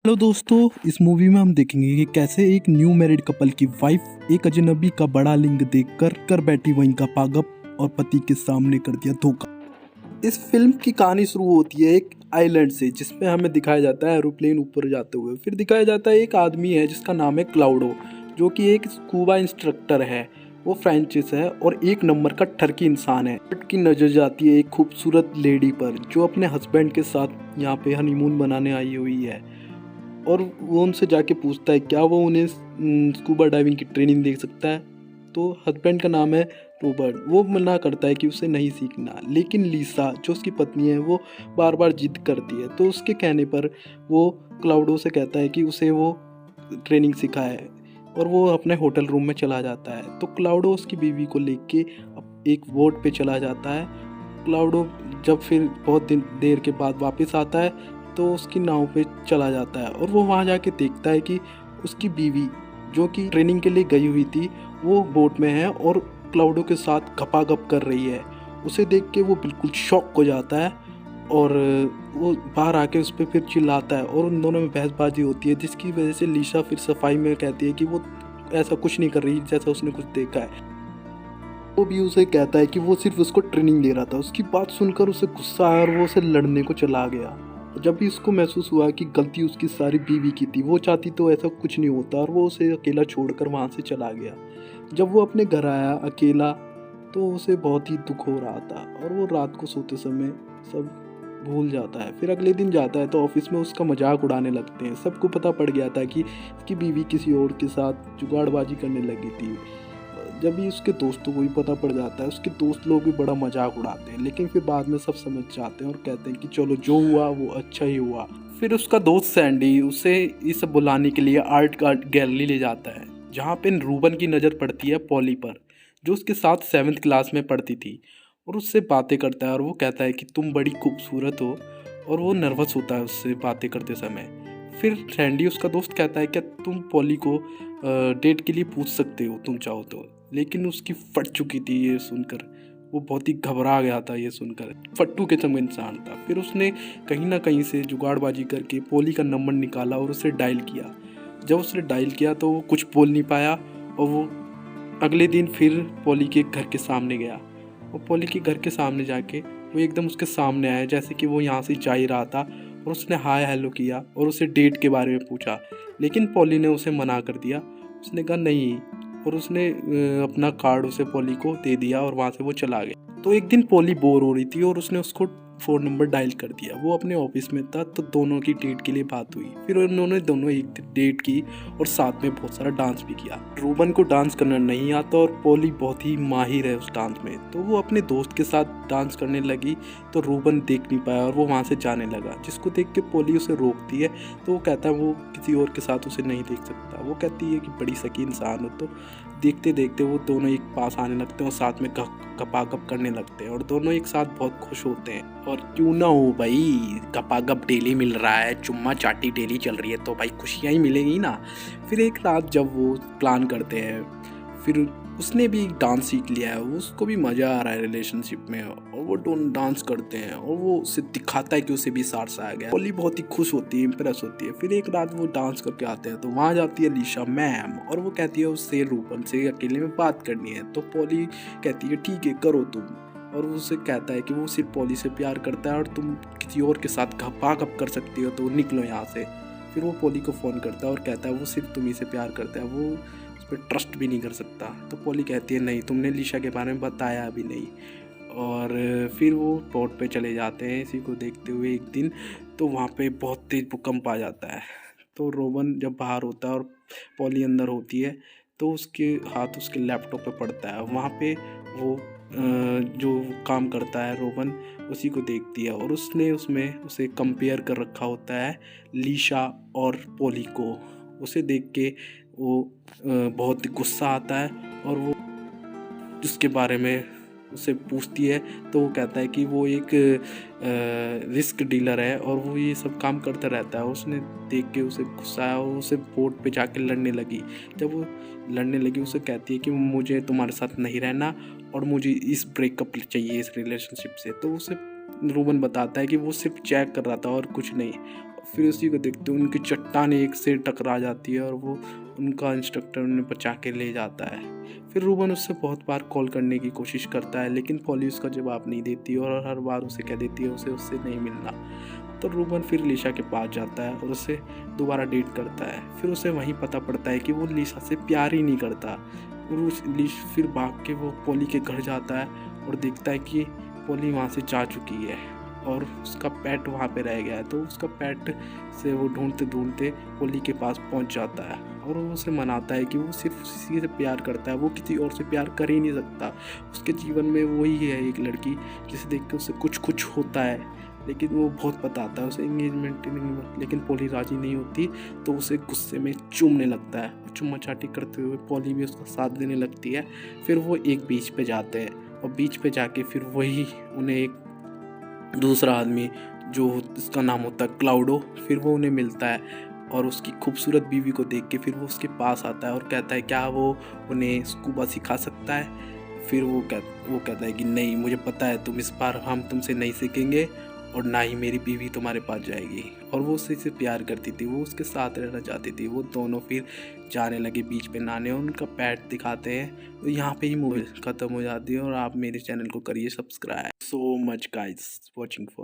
Hello दोस्तों, इस movie में हम देखेंगे कि कैसे एक न्यू मैरिड कपल की वाइफ एक अजनबी का बड़ा लिंग देखकर कर बैठी वहीं का पागप और पति के सामने कर दिया धोखा। इस फिल्म की कहानी शुरू होती है एक आइलैंड से, जिसमें हमें दिखाया जाता है एरोप्लेन ऊपर जाते हुए। फिर दिखाया जाता है एक आदमी है जिसका नाम है क्लाउडो, जो कि एक स्कूबा इंस्ट्रक्टर है। वो फ्रेंचिस है और एक नंबर का ठरकी इंसान है। की नजर जाती है एक खूबसूरत लेडी पर, जो अपने हस्बैंड के साथ यहाँ पे हनीमून बनाने आई हुई है। और वो उनसे जाके पूछता है क्या वो उन्हें स्कूबा डाइविंग की ट्रेनिंग दे सकता है। तो हस्बैंड का नाम है रॉबर्ट, वो मना करता है कि उसे नहीं सीखना। लेकिन लीसा जो उसकी पत्नी है वो बार बार जिद करती है, तो उसके कहने पर वो क्लाउडो से कहता है कि उसे वो ट्रेनिंग सिखाए। और वो अपने होटल रूम में चला जाता है। तो क्लाउडो उसकी बीवी को लेके एक बोट पे चला जाता है। क्लाउडो जब फिर बहुत दिन देर के बाद वापस आता है तो उसकी नाव पे चला जाता है, और वो वहाँ जाके देखता है कि उसकी बीवी जो कि ट्रेनिंग के लिए गई हुई थी वो बोट में है और क्लाउडो के साथ गपागप कर रही है। उसे देख के वो बिल्कुल शॉक हो जाता है और वो बाहर आके उस पर फिर चिल्लाता है और उन दोनों में बहसबाजी होती है, जिसकी वजह से लीसा फिर सफाई में कहती है कि वो ऐसा कुछ नहीं कर रही जैसा उसने कुछ देखा है। वो भी उसे कहता है कि वो सिर्फ उसको ट्रेनिंग दे रहा था। उसकी बात सुनकर उसे गुस्सा आया और वो उसे लड़ने को चला गया। जब भी उसको महसूस हुआ कि गलती उसकी सारी बीवी की थी, वो चाहती तो ऐसा कुछ नहीं होता और वो उसे अकेला छोड़कर वहाँ से चला गया। जब वो अपने घर आया अकेला तो उसे बहुत ही दुख हो रहा था और वो रात को सोते समय सब भूल जाता है। फिर अगले दिन जाता है तो ऑफिस में उसका मजाक उड़ाने लगते हैं। सबको पता पड़ गया था कि उसकी बीवी किसी और के साथ जुगाड़बाजी करने लगी थी। जब भी उसके दोस्तों को भी पता पड़ जाता है, उसके दोस्त लोग भी बड़ा मजाक उड़ाते हैं। लेकिन फिर बाद में सब समझ जाते हैं और कहते हैं कि चलो जो हुआ वो अच्छा ही हुआ। फिर उसका दोस्त सैंडी उसे ये सब बुलाने के लिए आर्ट गैलरी ले जाता है, जहाँ पे रूबन की नज़र पड़ती है पॉली पर, जो उसके साथ 7th क्लास में पढ़ती थी। और उससे बातें करता है और वो कहता है कि तुम बड़ी खूबसूरत हो, और वो नर्वस होता है उससे बातें करते समय। फिर सैंडी उसका दोस्त कहता है कि तुम पॉली को डेट के लिए पूछ सकते हो तुम चाहो तो। लेकिन उसकी फट चुकी थी ये सुनकर, वो बहुत ही घबरा गया था ये सुनकर। फट्टू किस्म का इंसान था। फिर उसने कहीं ना कहीं से जुगाड़बाजी करके पॉली का नंबर निकाला और उसे डायल किया। जब उसने डायल किया तो वो कुछ बोल नहीं पाया, और वो अगले दिन फिर पॉली के घर के सामने गया। और पॉली के घर के सामने जाके वो एकदम उसके सामने आया, जैसे कि वो यहाँ से जा ही रहा था, और उसने हाय हेलो किया और उसे डेट के बारे में पूछा। लेकिन पॉली ने उसे मना कर दिया। उसने कहा नहीं, और उसने अपना कार्ड उसे पॉली को दे दिया और वहाँ से वो चला गया। तो एक दिन पॉली बोर हो रही थी और उसने उसको फ़ोन नंबर डायल कर दिया। वो अपने ऑफिस में था, तो दोनों की डेट के लिए बात हुई। फिर उन्होंने दोनों एक डेट की और साथ में बहुत सारा डांस भी किया। रूबन को डांस करना नहीं आता और पॉली बहुत ही माहिर है उस डांस में, तो वो अपने दोस्त के साथ डांस करने लगी। तो रूबन देख नहीं पाया और वो वहाँ से जाने लगा, जिसको देख के पॉली उसे रोकती है। तो वो कहता है वो किसी और के साथ उसे नहीं देख सकता। वो कहती है कि बड़ी सकी इंसान हो। तो देखते देखते वो दोनों एक पास आने लगते हैं और साथ में गपागप करने लगते हैं, और दोनों एक साथ बहुत खुश होते हैं। और क्यों ना हो भाई, गपागप डेली मिल रहा है, चुम्मा चाटी डेली चल रही है, तो भाई खुशियाँ ही मिलेंगी ना। फिर एक रात जब वो प्लान करते हैं, फिर उसने भी डांस सीख लिया है, उसको भी मज़ा आ रहा है रिलेशनशिप में, और वो दोनों डांस करते हैं और वो उसे दिखाता है कि उसे भी सारसा आ गया। पॉली बहुत ही खुश होती है, इंप्रेस होती है। फिर एक रात वो डांस करके आते हैं तो वहाँ जाती है लीसा मैम, और वो कहती है उससे रूबन से अकेले में बात करनी है। तो पॉली कहती है ठीक है करो तुम, और वो उसे कहता है कि वो सिर्फ पॉली से प्यार करता है और तुम किसी और के साथ गपागप कर सकती हो, तो निकलो यहाँ से। फिर वो पॉली को फ़ोन करता है और कहता है वो सिर्फ तुम्ही से प्यार करता है, वो उस पर ट्रस्ट भी नहीं कर सकता। तो पॉली कहती है नहीं, तुमने लीसा के बारे में बताया अभी नहीं। और फिर वो बोट पे चले जाते हैं इसी को देखते हुए एक दिन। तो वहाँ पे बहुत तेज़ भूकंप आ जाता है। तो रोबन जब बाहर होता है और पॉली अंदर होती है, तो उसके हाथ उसके लैपटॉप पे पड़ता है। वहाँ पे वो जो काम करता है रोबन, उसी को देखती है, और उसने उसमें उसे कंपेयर कर रखा होता है लीसा और पॉली को। उसे देख के वो बहुत गुस्सा आता है और वो उसके बारे में उससे पूछती है। तो वो कहता है कि वो एक रिस्क डीलर है और वो ये सब काम करता रहता है। उसने देख के उसे गुस्सा आया और उसे बोर्ड पे जाके लड़ने लगी। जब वो लड़ने लगी उसे कहती है कि मुझे तुम्हारे साथ नहीं रहना और मुझे इस ब्रेकअप चाहिए इस रिलेशनशिप से। तो उसे रूबन बताता है कि वो सिर्फ चेक कर रहा था और कुछ नहीं। फिर उसी को देखते हुए उनकी चट्टान एक से टकरा जाती है और वो उनका इंस्ट्रक्टर उन्हें बचा के ले जाता है। फिर रूबन उससे बहुत बार कॉल करने की कोशिश करता है, लेकिन पॉली उसका जवाब नहीं देती और हर बार उसे कह देती है उसे उससे नहीं मिलना। तो रूबन फिर लिशा के पास जाता है और उसे दोबारा डेट करता है। फिर उसे वहीं पता पड़ता है कि वो लिशा से प्यार ही नहीं करता। फिर भाग के वो पॉली के घर जाता है और देखता है कि पॉली वहाँ से जा चुकी है और उसका पेट वहाँ पे रह गया है। तो उसका पेट से वो ढूंढते ढूंढते पॉली के पास पहुँच जाता है और वो उसे मनाता है कि वो सिर्फ उसी से प्यार करता है, वो किसी और से प्यार कर ही नहीं सकता। उसके जीवन में वही है एक लड़की जिसे देख के उसे कुछ कुछ होता है, लेकिन वो बहुत बताता है उसे एंगेजमेंट नहीं, लेकिन पॉली राजी नहीं होती। तो उसे गुस्से में चूमने लगता है और चुम्मा चाटी करते हुए पॉली भी उसका साथ देने लगती है। फिर वो एक बीच पे जाते हैं और बीच पे जाके फिर वही उन्हें एक दूसरा आदमी जो इसका नाम होता है क्लाउडो, फिर वो उन्हें मिलता है और उसकी खूबसूरत बीवी को देख के फिर वो उसके पास आता है और कहता है क्या वो उन्हें स्कूबा सिखा सकता है। फिर वो कहता है कि नहीं, मुझे पता है तुम इस बार हम तुमसे नहीं सीखेंगे और ना ही मेरी बीवी तुम्हारे पास जाएगी। और वो उससे प्यार करती थी, वो उसके साथ रहना चाहती थी। वो दोनों फिर जाने लगे बीच पे नहाने और उनका पैट दिखाते हैं। तो यहाँ पे ही मूवी ख़त्म हो जाती है और आप मेरे चैनल को करिए subscribe. So much guys watching for